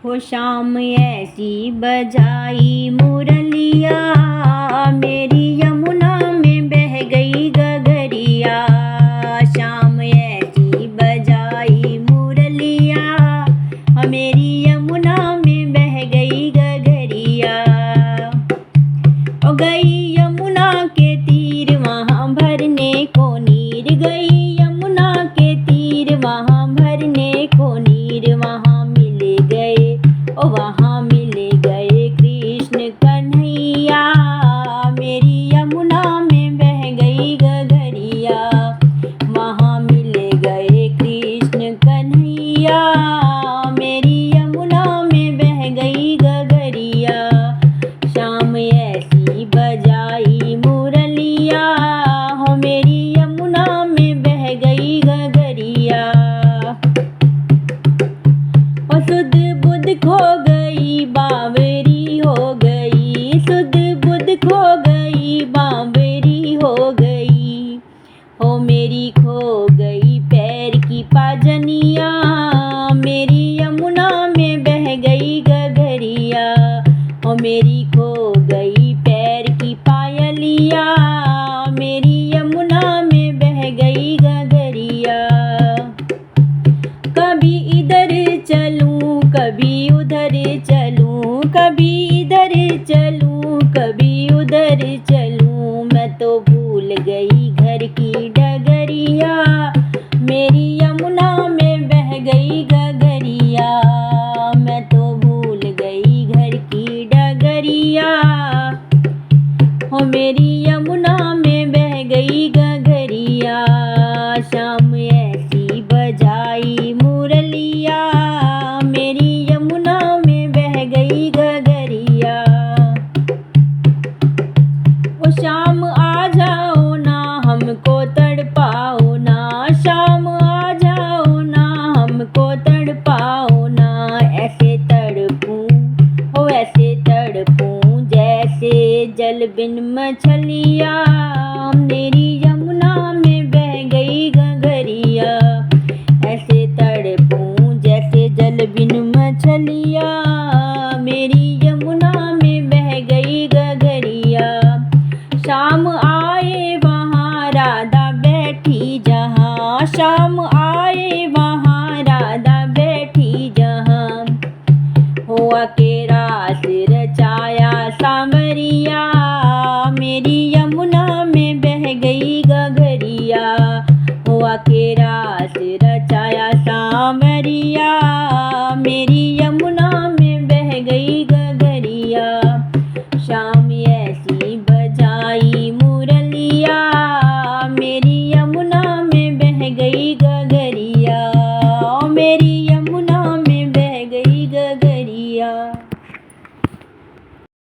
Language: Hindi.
हो शाम ऐसी बजाई मुरलिया, मेरी यमुना में बह गई गगरिया। शाम ऐसी बजाई मुरलिया, मेरी यमुना में बह गई गगरिया। ओ गई यमुना के तीर वहाँ भरने को नीर, गई यमुना के तीर वहाँ भरने को नीर। वहाँ मिल गए, ओ वहाँ मिल गए कृष्ण कन्हैया, मेरी यमुना में बह गई गगरिया। वहाँ मिल गए कृष्ण कन्हैया, मेरी यमुना में बह गई गगरिया। शाम ऐसी बजाई मुरलिया, हो मेरी यमुना में बह गई गगरिया। और सुध बुध खो गई बावरी हो गई, सुध बुध खो गई बावरी हो गई। हो मेरी खो गई पैर की पाजनिया, मेरी यमुना में बह गई गगरिया। हो मेरी खो गई पैर की पायलिया, मेरी यमुना में बह गई गगरिया। कभी इधर चलूं कभी उधर चलूं, कभी इधर चलूं कभी उधर चलूं। मैं तो भूल गई घर की डगरिया, मेरी यमुना में बह गई गगरिया। मैं तो भूल गई घर की डगरिया, हो मेरी यमुना में बह गई गगरिया। शाम ऐसी बजाई मुरलिया, मेरी यमुना में बह गई गगरिया। ओ शाम आ जाओ ना हमको तड़पाओ ना, शाम आ जाओ ना हमको तड़पाओ ना। ऐसे तड़पूं, ओ ऐसे तड़पूं जैसे जल बिन मछलिया, मेरी यमुना में बह गई गगरिया। ऐसे तड़पूं जैसे जल बिन मछलिया, मेरी यमुना में बह गई गगरिया। शाम आए वहाँ राधा बैठी जहाँ, शाम आए वहाँ राधा बैठी जहाँ। हुआ के रास रचाया सांवरिया, मेरी यमुना में बह गई गगरिया। हुआ के रास रचाया सांवरिया, मेरी यमुना में बह गई गगरिया। शाम ऐसी बजाई मुरलिया, मेरी यमुना में बह गई गगरिया। मेरी